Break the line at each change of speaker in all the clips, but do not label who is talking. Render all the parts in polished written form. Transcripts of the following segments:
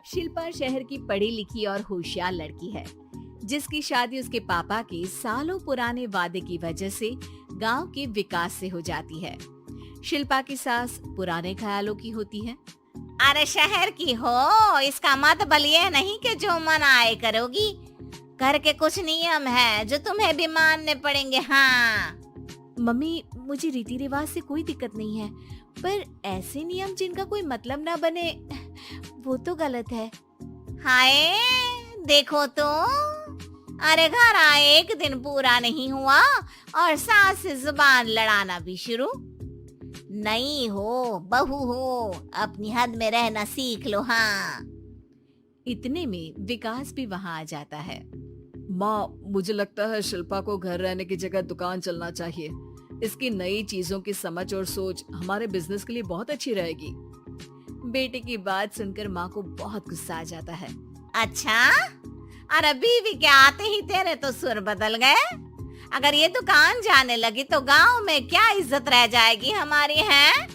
शिल्पा शहर की पढ़ी लिखी और होशियार लड़की है, जिसकी शादी उसके पापा के सालों पुराने वादे की वजह से गांव के विकास से हो जाती है। शिल्पा की सास पुराने ख्यालों की होती है।
अरे शहर की हो, इसका मतलब ये नहीं कि जो मन आए करोगी। घर के कुछ नियम है जो तुम्हें भी मानने पड़ेंगे। हाँ
मम्मी, मुझे रीति रिवाज से कोई दिक्कत नहीं है, पर ऐसे नियम जिनका कोई मतलब ना बने, वो तो गलत है।
हाय, देखो तो, अरे घर आए एक दिन पूरा नहीं हुआ और सास से जुबान लड़ाना भी शुरू। नहीं हो, बहू हो, अपनी हद में रहना सीख लो। हाँ
इतने में विकास भी वहां आ जाता है।
माँ, मुझे लगता है शिल्पा को घर रहने की जगह दुकान चलना चाहिए। इसकी नई चीजों की समझ और सोच हमारे बिजनेस के लिए बहुत अच्छी रहेगी।
बेटे की बात सुनकर माँ को बहुत गुस्सा आ जाता है।
अच्छा, अरे बीवी के आते ही तेरे तो सुर बदल गए। अगर ये दुकान जाने लगी तो गांव में क्या इज्जत रह जाएगी हमारी? है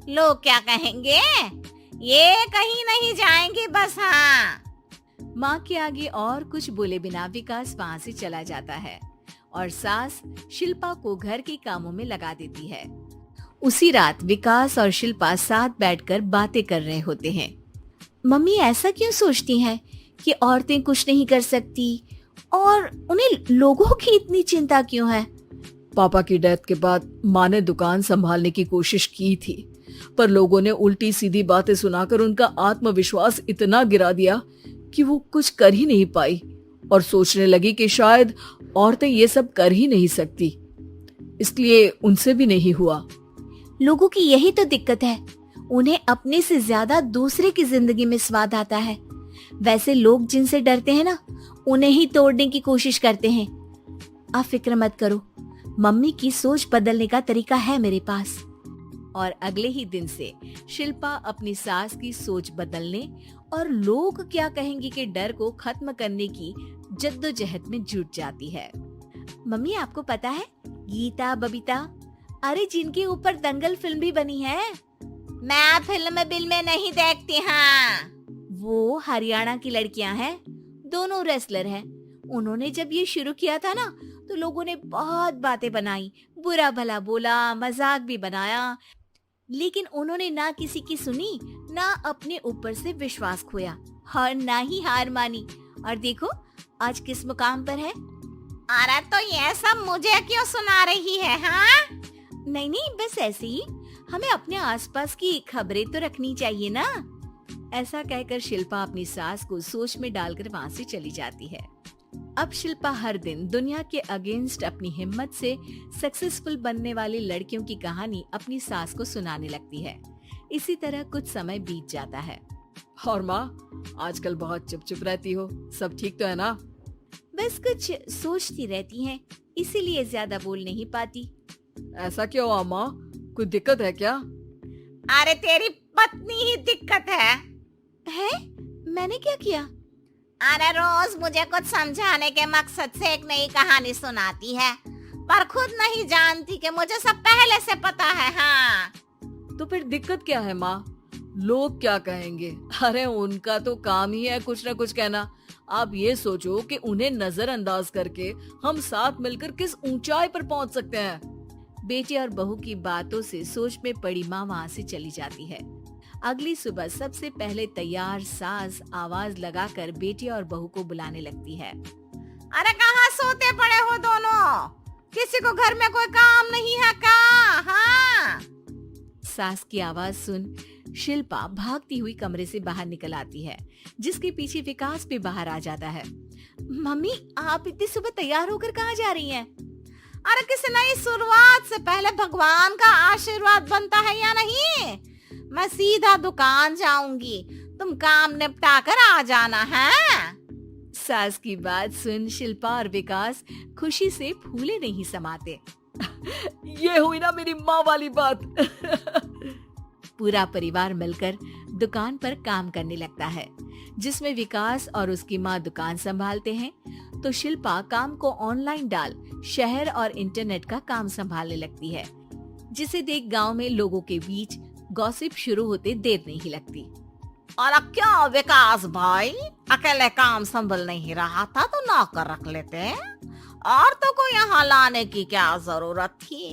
लोग क्या कहेंगे? ये कहीं नहीं जाएंगे बस। हाँ
माँ के आगे और कुछ बोले बिना विकास वहाँ से चला जाता है और सास शिल्पा को घर के कामों में लगा देती है। उसी रात विकास और शिल्पा साथ बैठकर बातें कर रहे होते हैं। मम्मी ऐसा क्यों सोचती हैं कि औरतें कुछ नहीं कर सकती और उन्हें लोगों की इतनी चिंता क्यों है?
पापा की डेथ के बाद माँ ने दुकान संभालने की कोशिश की थी, पर लोगों ने उल्टी सीधी बातें सुनाकर उनका आत्मविश्वास इतना गिरा दिया कि वो कुछ कर ही नहीं पाई और सोचने लगी कि शायद औरतें ये सब कर ही नहीं सकती, इसलिए उनसे भी नहीं हुआ।
लोगों की यही तो दिक्कत है, उन्हें अपने से ज्यादा दूसरे की जिंदगी में स्वाद आता है। वैसे लोग जिनसे डरते हैं ना, उन्हें ही तोड़ने की कोशिश करते हैं। आप फिक्र मत करो, मम्मी की सोच बदलने का तरीका है मेरे पास। और अगले ही दिन से शिल्पा अपनी सास की सोच बदलने और लोग क्या कहेंगे के डर को खत्म करने की जद्दोजहद में जुट जाती है। मम्मी, आपको पता है गीता, बबीता, अरे जिनके ऊपर दंगल फिल्म भी बनी है।
मैं फिल्म बिल में नहीं देखती। हाँ
वो हरियाणा की लड़कियां हैं, दोनों रेसलर हैं। उन्होंने जब ये शुरू किया था ना, तो लोगों ने बहुत बातें बनाई, बुरा भला बोला, मजाक भी बनाया, लेकिन उन्होंने ना किसी की सुनी, ना अपने ऊपर से विश्वास खोया और ना ही हार मानी। और देखो आज किस मुकाम पर है।
अरे तो ये सब मुझे क्यों सुना रही है? हाँ
नहीं नहीं, बस ऐसे ही, हमें अपने आसपास की खबरें तो रखनी चाहिए ना। ऐसा कहकर शिल्पा अपनी सास को सोच में डालकर वहाँ से चली जाती है। अब शिल्पा हर दिन दुनिया के अगेंस्ट अपनी हिम्मत से सक्सेसफुल बनने वाली लड़कियों की कहानी अपनी सास को सुनाने लगती है। इसी तरह कुछ समय बीत जाता है।
और माँ, आजकल बहुत चुप चुप रहती हो, सब ठीक तो है ना?
बस कुछ सोचती रहती हैं, इसीलिए ज्यादा बोल नहीं पाती।
ऐसा क्यों हुआ माँ, कोई दिक्कत है क्या?
अरे तेरी पत्नी ही दिक्कत है।
मैंने क्या किया?
अरे रोज मुझे कुछ समझाने के मकसद से एक नई कहानी सुनाती है, पर खुद नहीं जानती कि मुझे सब पहले से पता है। हाँ
तो फिर दिक्कत क्या है माँ? लोग क्या कहेंगे? अरे उनका तो काम ही है कुछ न कुछ कहना। आप ये सोचो कि उन्हें नजरअंदाज करके हम साथ मिलकर किस ऊंचाई पर पहुंच सकते हैं।
बेटे और बहू की बातों से सोच में पड़ी माँ वहाँ से चली जाती है। अगली सुबह सबसे पहले तैयार सास आवाज लगाकर बेटे और बहू को बुलाने लगती है।
अरे कहाँ सोते पड़े हो दोनों? किसी को घर में कोई काम नहीं है क्या? हाँ
सास की आवाज सुन शिल्पा भागती हुई कमरे से बाहर निकल आती है, जिसके पीछे विकास भी बाहर आ जाता है। मम्मी, आप इतनी सुबह तैयार होकर कहाँ जा रही हैं?
अरे किसी नई शुरुआत से पहले भगवान का आशीर्वाद बनता है या नहीं? मैं सीधा दुकान जाऊंगी, तुम काम निपटा कर आ जाना है।
सास की बात सुन शिल्पा और विकास खुशी से फूले नहीं समाते।
ये हुई ना मेरी माँ वाली बात।
पूरा परिवार मिलकर दुकान पर काम करने लगता है, जिसमें विकास और उसकी माँ दुकान संभालते हैं, तो शिल्पा काम को ऑनलाइन डाल शहर और इंटरनेट का काम संभालने लगती है, जिसे देख गांव में लोगों के बीच गॉसिप शुरू होते देर नहीं लगती।
और अब क्या विकास भाई, अकेले काम संभल नहीं रहा था तो नौकर रख लेते, और तो को यहाँ लाने की क्या जरूरत थी।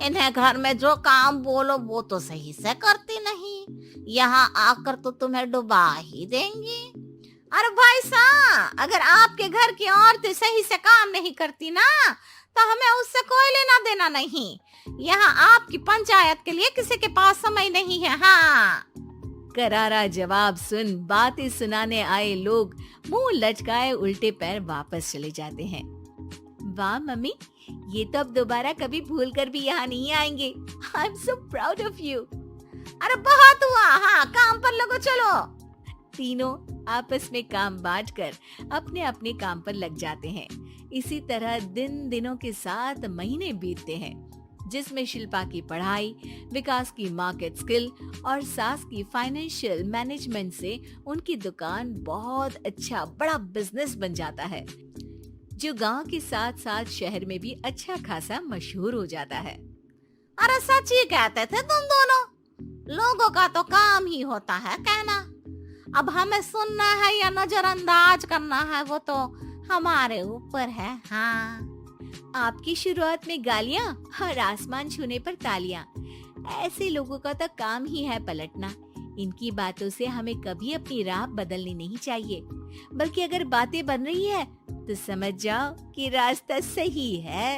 इन्हें घर में जो काम बोलो वो तो सही से करती नहीं, यहाँ आकर तो तुम्हें डुबा ही देंगी। अरे भाई साहब, अगर आपके घर की औरतें सही से काम नहीं करती ना तो हमें उससे कोई लेना देना नहीं। यहाँ आपकी पंचायत के लिए किसी के पास समय नहीं है। हाँ,
करारा जवाब सुन बातें सुनाने आए लोग मुंह लटकाए उल्टे पैर वापस चले जाते हैं। वाह मम्मी, ये तो अब दोबारा कभी भूल कर भी यहाँ नहीं आएंगे। I am so proud of you.
अरे बहुत हुआ, हाँ काम पर लगो चलो।
तीनों आपस में काम बांटकर अपने अपने काम पर लग जाते हैं। इसी तरह दिनों के साथ महीने बीतते हैं, जिसमें शिल्पा की पढ़ाई, विकास की मार्केट स्किल और सास की फाइनेंशियल मैनेजमेंट से उनकी दुकान बहुत अच्छा बड़ा बिजनेस बन जाता है, जो गांव के साथ साथ शहर में भी अच्छा खासा मशहूर हो जाता है।
अरे सच ही कहते थे तुम दोनों, लोगों का तो काम ही होता है कहना। अब हमें सुनना है या नजरअंदाज करना है वो तो हमारे ऊपर है। हाँ,
आपकी शुरुआत में गालियां और आसमान छूने पर तालियां, ऐसे लोगों का तो काम ही है पलटना। इनकी बातों से हमें कभी अपनी राह बदलनी नहीं चाहिए, बल्कि अगर बातें बन रही है तो समझ जाओ कि रास्ता सही है।